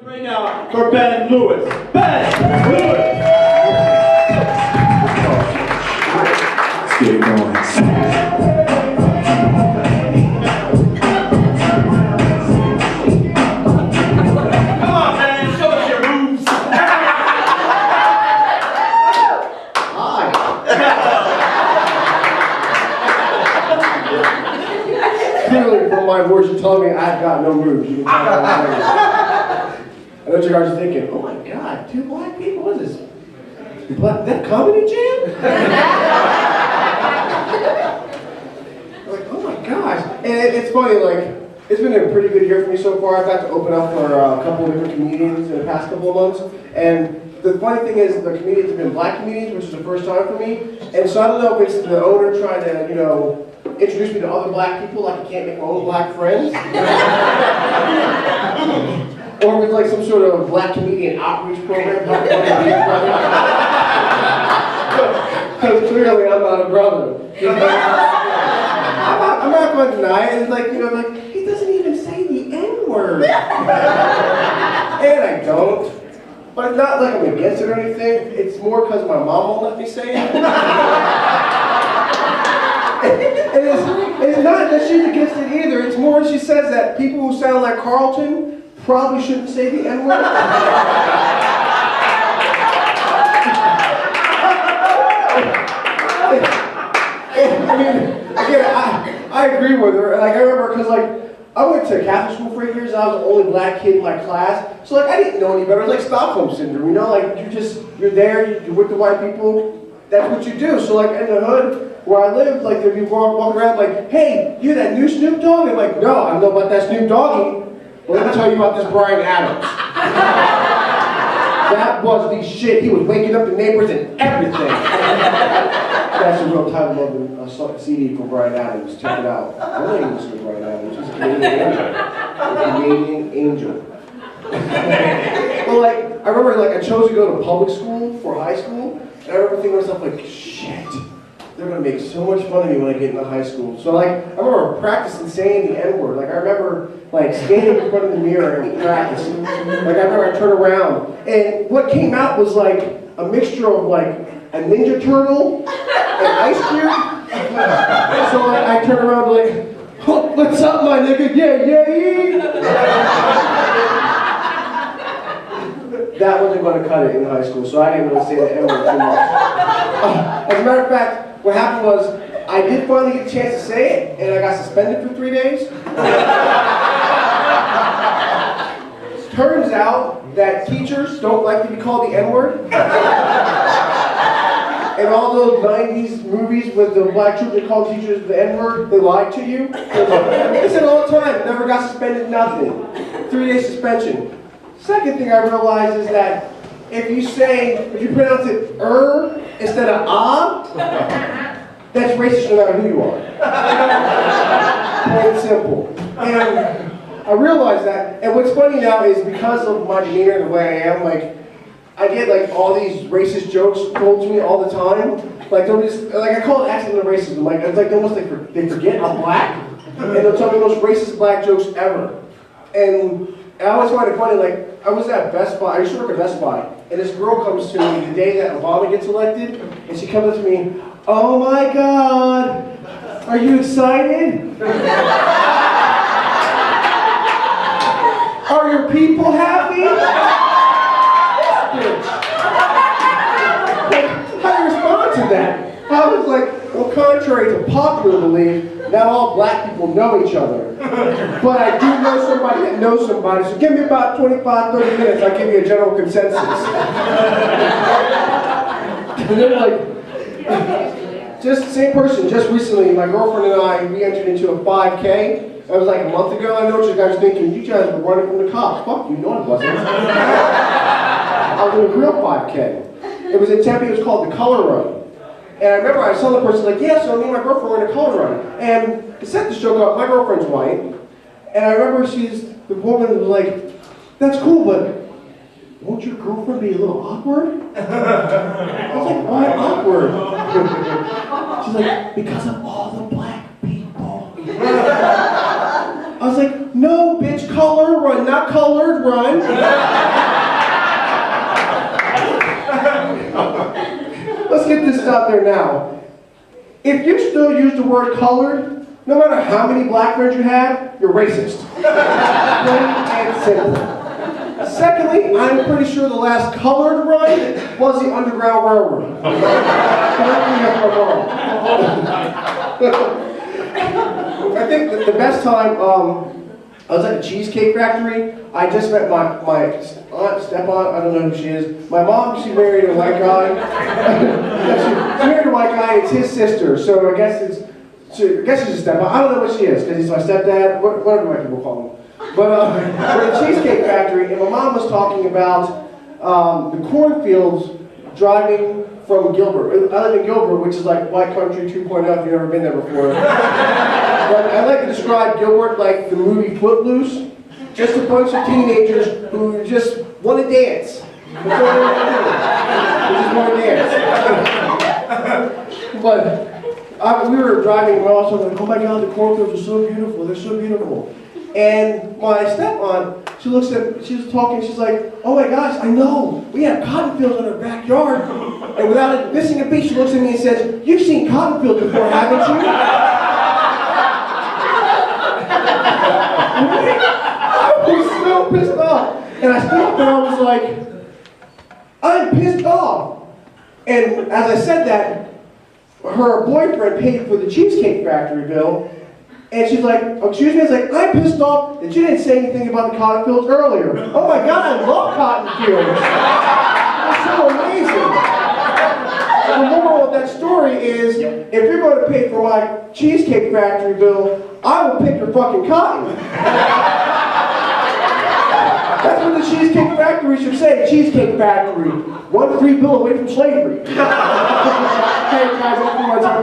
Right now for Ben Lewis. Ben Lewis! Let's get it going. Come on, man, show us your moves. Hi. Clearly, from my voice, you're telling me I've got no moves. You can tell that. I know what you guys are thinking, oh my God, two black people, what is this? That comedy jam? Like, oh my gosh. And it's funny, like, it's been a pretty good year for me so far. I've got to open up for a couple of different comedians in the past couple of months. And the funny thing is, the comedians have been black comedians, which is the first time for me. And so I don't know if it's the owner trying to, you know, introduce me to other black people, like I can't make my own black friends. Or with like some sort of black comedian outreach program. Because clearly I'm not a brother. I'm not going to deny it. It's like, you know, like, he doesn't even say the N-word. And I don't. But it's not like I'm against it or anything. It's more because my mom won't let me say it. And it's not that she's against it either. It's more she says that people who sound like Carlton probably shouldn't say the N-word. I mean, again, I agree with her. Like, I remember, because, like, I went to Catholic school for 8 years, and I was the only black kid in my class. So, like, I didn't know any better. It was like Stockholm Syndrome, you know? Like, you're there, you're with the white people. That's what you do. So, like, in the hood, where I lived, like, they'd be walking around like, hey, you that new Snoop Dogg? I'm like, no, I don't know about that Snoop Doggy. Well, let me tell you about this Bryan Adams. That was the shit. He was waking up the neighbors and everything. That's a real title of a CD for Bryan Adams. Check it out. I don't even listen to Bryan Adams. He's a Canadian angel. Well, like, I remember, like, I chose to go to public school for high school, and I remember thinking to myself, like, shit. They're gonna make so much fun of me when I get into high school. So like, I remember practicing saying the N-word. Like I remember like standing in front of the mirror and practicing. Like I remember I turned around and what came out was like a mixture of like a Ninja Turtle and Ice Cube. So like, I turned around like, oh, what's up my nigga, yeah. That wasn't gonna cut it in high school, so I didn't really say the N-word too much. As a matter of fact, what happened was, I did finally get a chance to say it, and I got suspended for 3 days. Turns out that teachers don't like to be called the N-word. And all those 90s movies with the black children called teachers the N-word, they lied to you. They said all the time, never got suspended, nothing. 3-day suspension. Second thing I realized is that if you pronounce it instead of that's racist no matter who you are. Plain and simple. And I realized that, and what's funny now is because of my demeanor and the way I am, like, I get like all these racist jokes told to me all the time. Like, I call it accidental racism. Like, it's like almost like they forget I'm black, and they'll tell me the most racist black jokes ever. And I always find it funny, like, I was at Best Buy, I used to work at Best Buy, and this girl comes to me the day that Obama gets elected, and she comes up to me, oh my God, are you excited? Are your people happy? Like, how do you respond to that? I was like, well, contrary to popular belief, not all black people know each other. But I do know somebody that knows somebody, so give me about 25, 30 minutes, I'll give you a general consensus. And then like, just same person, just recently, my girlfriend and I, we entered into a 5K. That was like a month ago. I know what you guys are thinking, you guys were running from the cops. Fuck you, no I wasn't. I was in a real 5K. It was in Tempe, it was called the Color Run. And I remember I saw the person like, yeah, so me and my girlfriend were in a color run. And to set this joke up, my girlfriend's white. And I remember the woman was like, that's cool, but won't your girlfriend be a little awkward? I was like, why awkward? She's like, because of all the black people. I was like, no, bitch, color run, not colored run. Let's get this out there now. If you still use the word colored, no matter how many black friends you have, you're racist. Plain and simple. Secondly, I'm pretty sure the last colored run was the Underground Railroad. Correct me if I'm wrong. I think that the best time, I was at the Cheesecake Factory. I just met my aunt, step-aunt, I don't know who she is. My mom, she married a white guy. She married a white guy, it's his sister, so I guess she's a step-aunt. I don't know what she is, because he's my stepdad, whatever white people call him. But we're at the Cheesecake Factory, and my mom was talking about the cornfields driving from Gilbert. I live in Gilbert, which is like White Country 2.0 if you've never been there before. But I like to describe Gilbert like the movie Footloose. Just a bunch of teenagers who just want to dance. That's all they want to do. They just want to dance. But we were driving, and we also were like, oh my God, the cornfields are so beautiful. They're so beautiful. And my step-aunt, she was talking, she's like, oh my gosh, I know, we have cotton fields in our backyard. And without missing a beat, she looks at me and says, you've seen cotton fields before, haven't you? I was so pissed off. And I stood up and I was like, I'm pissed off. And as I said that, her boyfriend paid for the Cheesecake Factory bill. And she's like, oh, excuse me, I was like, I'm pissed off that you didn't say anything about the cotton fields earlier. Oh my God, I love cotton fields. They're so amazing. The moral of that story is, if you're going to pay for my Cheesecake Factory bill, I will pick your fucking cotton. That's what the Cheesecake Factory should say, Cheesecake Factory. One free bill away from slavery. Okay, guys, that's my time.